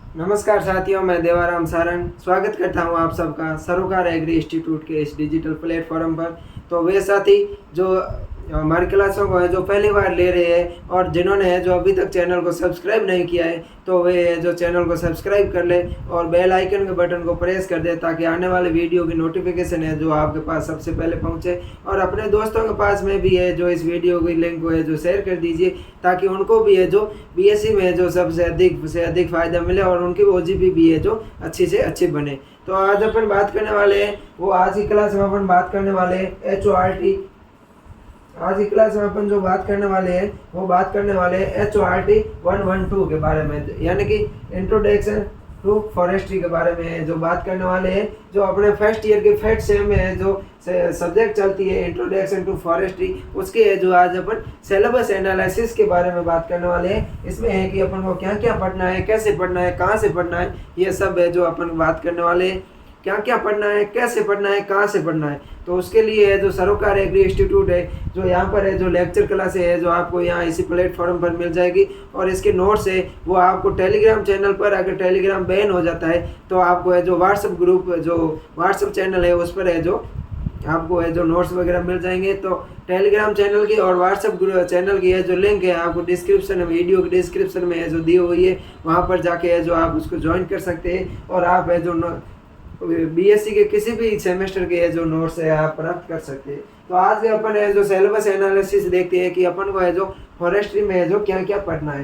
नमस्कार साथियों, मैं देवाराम सारंग स्वागत करता हूं आप सबका सरोकार एग्री इंस्टीट्यूट के इस डिजिटल प्लेटफॉर्म पर। तो वे साथी जो हमारी क्लासों को है जो पहली बार ले रहे हैं और जिन्होंने है जो अभी तक चैनल को सब्सक्राइब नहीं किया है तो वे जो चैनल को सब्सक्राइब कर ले और बेल आइकन के बटन को प्रेस कर दे ताकि आने वाले वीडियो की नोटिफिकेशन है जो आपके पास सबसे पहले पहुंचे। और अपने दोस्तों के पास में भी है जो इस वीडियो की लिंक को है जो शेयर कर दीजिए ताकि उनको भी है जो बीएससी में जो सबसे अधिक से अधिक फ़ायदा मिले और उनकी ओजीपी भी है जो अच्छी से अच्छी बने। तो आज अपन बात करने वाले हैं वो आज की क्लास में अपन बात करने वाले हैं HORT। आज की क्लास में अपन जो बात करने वाले हैं वो बात करने वाले हैं HORT 112 के बारे में, यानी कि इंट्रोडक्शन टू फॉरेस्ट्री के बारे में जो बात करने वाले हैं। जो अपने फर्स्ट ईयर के फर्स्ट सेम में है जो सब्जेक्ट चलती है इंट्रोडक्शन टू फॉरेस्ट्री, उसके है जो आज अपन सिलेबस एनालिसिस के बारे में बात करने वाले हैं। इसमें है कि अपन को क्या क्या पढ़ना है, कैसे पढ़ना है, कहाँ से पढ़ना है, ये सब है जो अपन बात करने वाले हैं। क्या क्या पढ़ना है, कैसे पढ़ना है, कहाँ से पढ़ना है, तो उसके लिए है जो सरोकार एग्री इंस्टीट्यूट है जो यहाँ पर है जो लेक्चर क्लासे है जो आपको यहाँ इसी प्लेटफॉर्म पर मिल जाएगी। और इसके नोट्स है वो आपको टेलीग्राम चैनल पर, अगर टेलीग्राम बैन हो जाता है तो आपको है जो व्हाट्सएप ग्रुप जो व्हाट्सएप चैनल है उस पर है जो आपको है जो नोट्स वगैरह मिल जाएंगे। तो टेलीग्राम चैनल की और व्हाट्सएप चैनल की है जो लिंक है आपको डिस्क्रिप्शन में, वीडियो के डिस्क्रिप्शन में है जो दी हुई है, वहाँ पर जाके है जो आप उसको ज्वाइन कर सकते हैं और आप है जो बीएससी के किसी भी सेमेस्टर के जो नोट्स है आप प्राप्त कर सकते हैं। तो आज अपन है जो सिलेबस एनालिसिस देखते हैं कि अपन को है जो फॉरेस्ट्री में है जो क्या क्या पढ़ना है।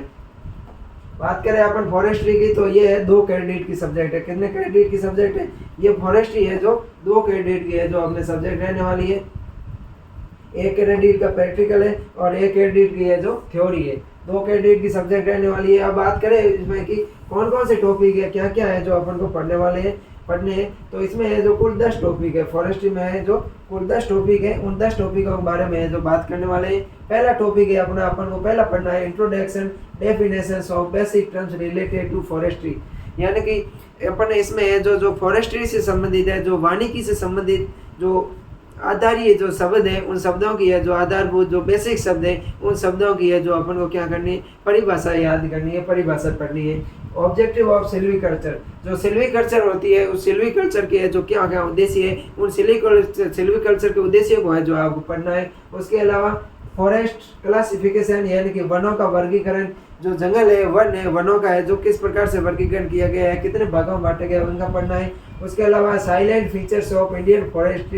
बात करें अपन फॉरेस्ट्री की तो ये है 2 क्रेडिट की सब्जेक्ट है। कितने क्रेडिट की सब्जेक्ट है? ये फॉरेस्ट्री है जो 2 क्रेडिट की है जो अपने सब्जेक्ट रहने वाली है। 1 क्रेडिट का प्रैक्टिकल है और 1 क्रेडिट की है जो थ्योरी है। 2 क्रेडिट की सब्जेक्ट रहने वाली है। अब बात करें इसमें कि कौन कौन से टॉपिक है, क्या क्या है जो अपन को पढ़ने वाले हैं तो इसमें है जो कुल 10 टॉपिक है। फॉरेस्ट्री में है जो कुल 10 टॉपिक है, उन 10 टॉपिकों के बारे में है जो बात करने वाले हैं। पहला टॉपिक है अपना, अपन को पहला पढ़ना है introduction definitions of basic terms related to forestry, यानी कि अपन इसमें है जो फॉरेस्ट्री से संबंधित है, जो वानिकी से संबंधित जो आधारीय जो शब्द है उन शब्दों की है जो आधारभूत जो बेसिक शब्द है उन शब्दों की है जो अपन को क्या करनी है, परिभाषा याद करनी है, परिभाषा पढ़नी है। ऑब्जेक्टिव ऑफ सिल्वीकल्चर, जो सिल्वीकल्चर होती है उस सिल्वीकल्चर के जो क्या क्या उद्देश्य है उन सिल्वीकल्चर के उद्देश्यों को है जो आपको पढ़ना है। उसके अलावा फॉरेस्ट क्लासिफिकेशन, यानी कि वनों का वर्गीकरण, जो जंगल है वन है वनों का है जो किस प्रकार से वर्गीकरण किया गया है, कितने भागों में बांटे गए उनका पढ़ना है। उसके अलावा salient features of Indian forest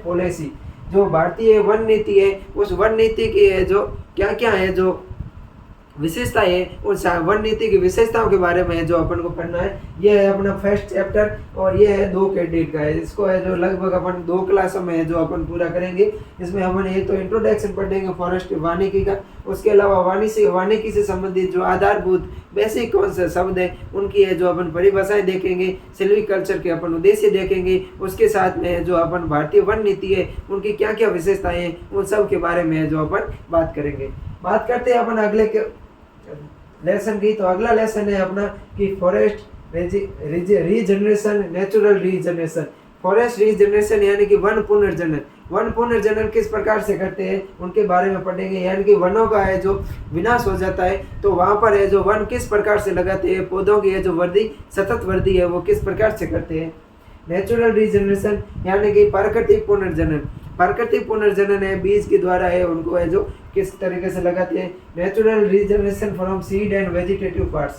policy, जो भारतीय वन नीति है उस वन नीति की है जो क्या क्या है जो विशेषता है उस वन नीति की विशेषताओं के बारे में जो अपन को पढ़ना है। ये है अपना फर्स्ट चैप्टर और ये है 2 क्रेडिट का है। इसको है जो लगभग अपन 2 क्लासों में है जो अपन पूरा करेंगे। इसमें अपन एक तो इंट्रोडक्शन पढ़ेंगे फॉरेस्ट वानिकी का, उसके अलावा वानिकी से संबंधित जो आधारभूत बेसिक कौन से शब्द है उनकी है जो अपन परिभाषाएं देखेंगे, सिल्वीकल्चर के अपन उद्देश्य देखेंगे, उसके साथ में जो अपन भारतीय वन नीति है उनकी क्या क्या विशेषताएं हैं उन सब के बारे में जो अपन बात करेंगे। बात करते हैं अपन अगले के लेसन की। तो अगला लेसन है अपना कि forest regeneration, natural regeneration. Forest regeneration यानी कि वन पुनर्जनन, वन पुनर्जनन किस प्रकार से करते हैं उनके बारे में पढ़ेंगे। यानी कि वनों का है जो विनाश हो जाता है तो वहाँ पर है जो वन किस प्रकार से लगाते हैं, पौधों की है जो वृद्धि, सतत वृद्धि है वो किस प्रकार से करते हैं। नेचुरल रीजनरेशन यानी कि प्राकृतिक पुनर्जनन, प्राकृतिक पुनर्जनन है बीज के द्वारा है उनको है जो किस तरीके से लगाते हैं। Natural regeneration from seed and vegetative parts,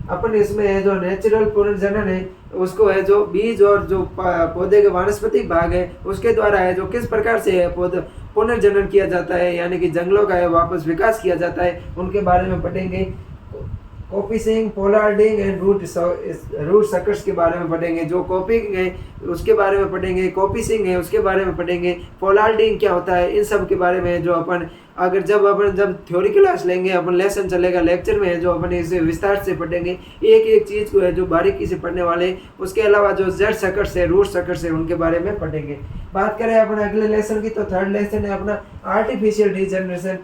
अपन इसमें है जो नेचुरल पुनर्जनन है उसको है जो बीज और जो पौधे के वानस्पतिक भाग है उसके द्वारा है जो किस प्रकार से है पौधा पुनर्जनन किया जाता है, यानी कि जंगलों का है वापस विकास किया जाता है उनके बारे में पढ़ेंगे। कॉपिंग, पोलार्डिंग एंड रूट सकर्स के बारे में पढ़ेंगे। जो कॉपिंग है उसके बारे में पढ़ेंगे, कॉपिंग है उसके बारे में पढ़ेंगे, पोलार्डिंग क्या होता है इन सब के बारे में जो अपन जब थ्योरी क्लास लेंगे अपन लेसन चलेगा लेक्चर में है जो अपन इसे विस्तार से पढ़ेंगे, एक एक चीज़ को है जो बारीकी से पढ़ने वाले। उसके अलावा जो जड़ सकर्स है, रूट सकर्स है उनके बारे में पढ़ेंगे। बात करें अपन अगले लेसन की तो थर्ड लेसन है अपना आर्टिफिशियल रीजनरेशन।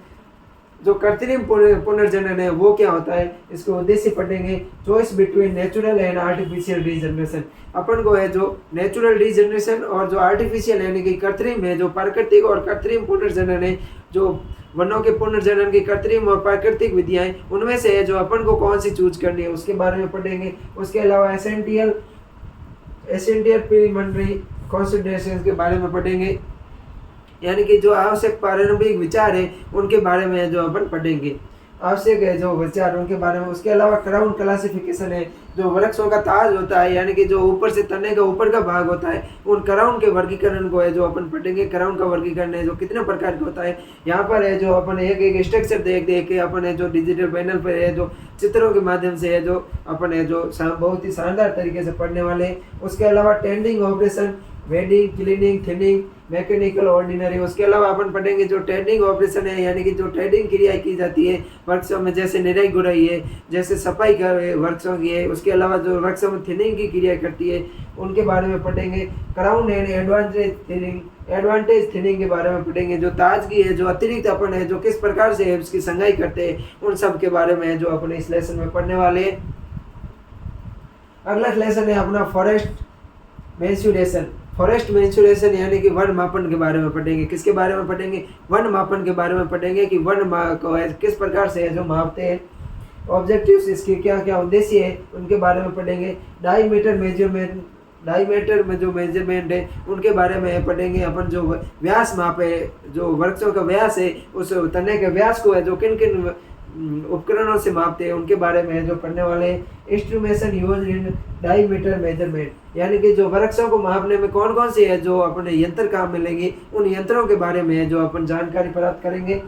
जो कृत्रिम पुनर्जनन है वो क्या होता है, इसको उद्देश्य पढ़ेंगे। Choice between natural and artificial regeneration, अपन को है जो नेचुरल रीजनरेशन और जो आर्टिफिशियल यानी कि कृत्रिम है, जो प्राकृतिक और कृत्रिम पुनर्जनन है, जो वनों के पुनर्जनन की कृत्रिम और प्राकृतिक विधियाएं, उनमें से है जो अपन को कौन सी चूज करनी है उसके बारे में पढ़ेंगे। उसके अलावा एसेंशियल प्रीलिमिनरी कंसिडरेशंस के बारे में पढ़ेंगे, यानी कि जो आवश्यक प्रारंभिक विचार है उनके बारे में जो अपन पढ़ेंगे, आवश्यक है जो विचार उनके बारे में। उसके अलावा क्राउन क्लासिफिकेशन है, जो वृक्षों का ताज होता है, यानी कि जो ऊपर से तने का ऊपर का भाग होता है, उन क्राउन के वर्गीकरण को है जो अपन पढ़ेंगे। क्राउन का वर्गीकरण है जो कितने प्रकार का होता है, यहाँ पर है जो अपन एक एक स्ट्रक्चर देख देख के अपन है जो डिजिटल पैनल पर है जो चित्रों के माध्यम से है जो अपन है जो बहुत ही शानदार तरीके से पढ़ने वाले हैं। उसके अलावा tending operation, wedding, cleaning, thinning, mechanical, ordinary. उसके अलावा अपन पढ़ेंगे जो टेंडिंग ऑपरेशन है, यानी कि जो टेंडिंग क्रिया की जाती है वृक्षों में, जैसे निराई गुड़ाई है, जैसे सफाई कर वृक्षों की है। उसके अलावा जो वृक्षों में थिनिंग की क्रिया करती है उनके बारे में पढ़ेंगे। क्राउन एंड एडवांटेज थिनिंग के बारे में पढ़ेंगे। जो ताजगी है, जो अतिरिक्त अपन है जो किस प्रकार से है उसकी संगाई करते हैं, उन सब के बारे में है जो अपन इस लेसन में पढ़ने वाले हैं। अगला लेसन है अपना फॉरेस्ट मेंसुरेशन यानी कि वन मापन के बारे में पढ़ेंगे। किसके बारे में पढ़ेंगे, वन मापन के बारे में पढ़ेंगे कि वन को किस प्रकार से है जो मापते हैं, ऑब्जेक्टिव्स, इसके क्या क्या उद्देश्य है उनके बारे में पढ़ेंगे। डायमीटर में जो मेजरमेंट है उनके बारे में पढ़ेंगे। अपन जो व्यास माप है, जो वृक्षों का व्यास है, उस तने के व्यास को है जो किन किन उपकरणों से मापते हैं उनके बारे में जो पढ़ने वाले हैं। Instrumentation used in diameter measurement, यानी कि जो वृक्षों को मापने में कौन कौन से है जो अपने यंत्र काम मिलेंगे, उन यंत्रों के बारे में है जो अपन जानकारी प्राप्त करेंगे।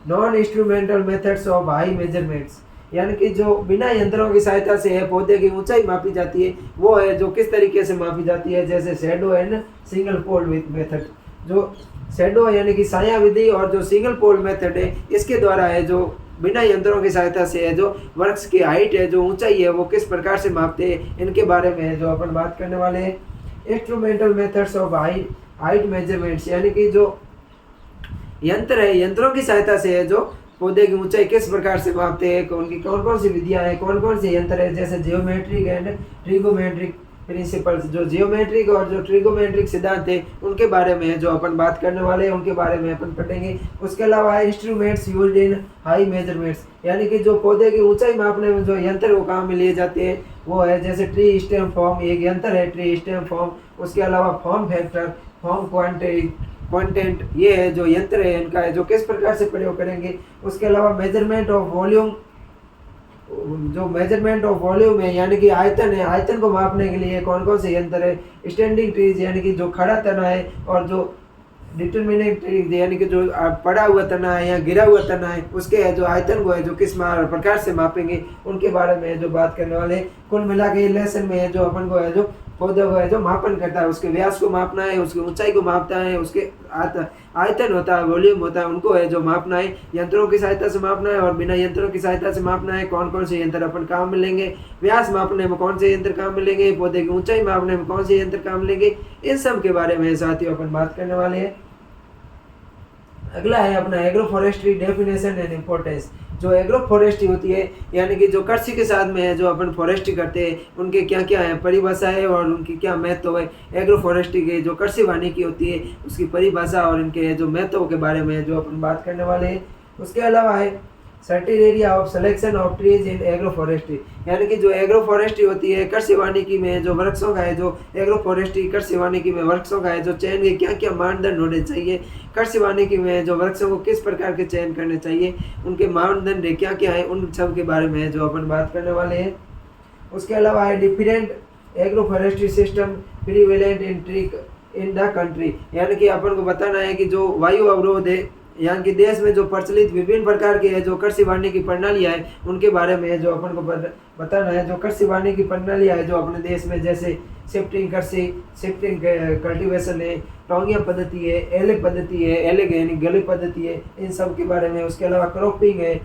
Non instrumental methods of high measurements, यानी कि जो बिना यंत्रों की सहायता से है पौधे की ऊंचाई मापी जाती है, वो है जो किस तरीके से मापी जाती है, जैसे shadow and single pole method. जो शैडो यानी कि छाया विधि और जो सिंगल पोल मेथड है, इसके द्वारा है जो बिना यंत्रों की सहायता से है जो वृक्ष की हाइट है, जो ऊंचाई है, वो किस प्रकार से मापते हैं, इनके बारे में है जो अपन बात करने वाले हैं। Instrumental methods of height measurements, यानी कि जो यंत्र है, यंत्रों की सहायता से है जो पौधे की ऊंचाई किस प्रकार से मापते हैं, उनकी कौन कौन सी विधियां हैं, कौन कौन से यंत्र है, जैसे जियोमेट्रिक एंड ट्रिगोमेट्रिक प्रिंसिपल्स। जो जियोमेट्रिक और जो ट्रिगोमेट्रिक सिद्धांत है उनके बारे में है जो अपन बात करने वाले हैं, उनके बारे में अपन पढ़ेंगे। उसके अलावा instruments used in high measurements, यानी कि जो पौधे की ऊंचाई मापने में जो यंत्र वो काम में लिए जाते हैं वो है जैसे ट्री स्टेम फॉर्म, एक यंत्र है ट्री स्टेम फॉर्म। उसके अलावा फॉर्म फैक्टर, फॉर्म क्वांटेंट, ये है जो यंत्र है इनका है जो किस प्रकार से प्रयोग करेंगे। उसके अलावा मेजरमेंट ऑफ वॉल्यूम, जो मेजरमेंट ऑफ वॉल्यूम है यानी कि आयतन है, आयतन को मापने के लिए कौन कौन से यंत्र है। स्टैंडिंग ट्रीज, यानी कि जो खड़ा तना है, और जो डिटरमिनेट ट्रीज यानी कि जो पड़ा हुआ तना है या गिरा हुआ तना है, उसके है जो आयतन को है जो किस प्रकार से मापेंगे, उनके बारे में जो बात करने वाले। कुल मिला के लेसन में है जो अपन को है जो पौधे को है जो मापन करता है, उसके व्यास को मापना है, उसकी ऊंचाई को मापता है, उसके आयतन होता है, वॉल्यूम होता है, उनको है जो मापना है। यंत्रों की सहायता से मापना है और बिना यंत्रों की सहायता से मापना है। कौन कौन से यंत्र अपन काम मिलेंगे, व्यास मापने में कौन से यंत्र काम मिलेंगे, पौधे की ऊंचाई मापने में कौन से यंत्र काम मिलेंगे, इन सब के बारे में साथियों अपन बात करने वाले हैं। अगला है अपना agro forestry definition and importance. जो एग्रो फॉरेस्ट्री होती है यानी कि जो कृषि के साथ में है जो अपन फॉरेस्ट्री करते हैं, उनके क्या क्या है परिभाषा है और उनकी क्या महत्व है। एग्रो फॉरेस्ट्री के जो कृषि वानिकी होती है उसकी परिभाषा और इनके जो महत्व के बारे में जो अपन बात करने वाले हैं। उसके अलावा है certain area of selection of trees in agro forestry, यानी कि जो एग्रो फॉरेस्ट्री होती है कृषि वानिकी में जो वृक्षों का है, जो एग्रो फॉरेस्ट्री कृषि वानिकी में वृक्षों का है जो चयन के क्या क्या मानदंड होने चाहिए, कृषि वानिकी में जो वृक्षों को किस प्रकार के चयन करने चाहिए, उनके मानदंड क्या क्या है, उन सब के बारे में जो अपन बात करने वाले हैं। उसके अलावा है different agro forestry system prevalent in the country, यानी कि अपन को बताना है कि जो वायु अवरोध है यानी कि देश में जो प्रचलित विभिन्न प्रकार के जो कृषि वानिकी प्रणालियाँ है उनके बारे में जो अपन को बताना है। जो कृषि वानिकी प्रणालियाँ है जो अपने देश में, जैसे शिफ्टिंग कृषि, शिफ्टिंग कल्टीवेशन है, टोंगिया पद्धति है, एले पद्धति है, एले यानी गली पद्धति है, इन सब के बारे में। उसके अलावा क्रॉपिंग है,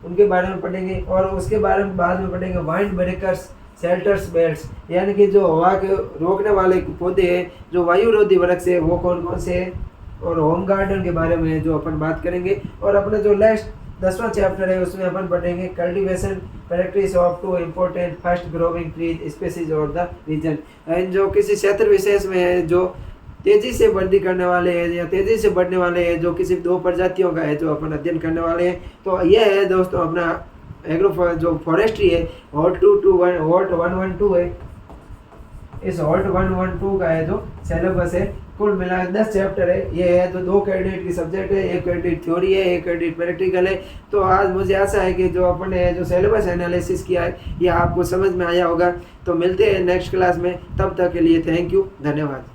उनके बारे में पढ़ेंगे। और उसके बारे में बाद में पढ़ेंगे वाइंड ब्रेकर्स, शेल्टर्स, बेल्ट्स, यानी कि जो हवा के रोकने वाले पौधे हैं, जो वायुरोधी वृक्ष है, वो कौन कौन से हैं। और होम गार्डन के बारे में जो अपन बात करेंगे। और अपना जो लास्ट 10वां चैप्टर है उसमें अपन पढ़ेंगे cultivation practice of two important fast growing trees species और द रीजन। एंड जो किसी क्षेत्र विशेष में है जो तेजी से वृद्धि करने वाले हैं या तेजी से बढ़ने वाले हैं, जो किसी 2 प्रजातियों का है जो अपन अध्ययन करने वाले हैं। तो यह है दोस्तों अपना एग्रो जो फॉरेस्ट्री है हॉट 112 है। इस हॉट 112 का है जो सिलेबस है कुल मिला 10 चैप्टर है। ये है जो 2 क्रेडिट की सब्जेक्ट है, 1 क्रेडिट थ्योरी है, 1 क्रेडिट प्रैक्टिकल है। तो आज मुझे आशा है कि जो अपन ने जो सिलेबस एनालिसिस किया है ये आपको समझ में आया होगा। तो मिलते हैं नेक्स्ट क्लास में, तब तक के लिए थैंक यू, धन्यवाद।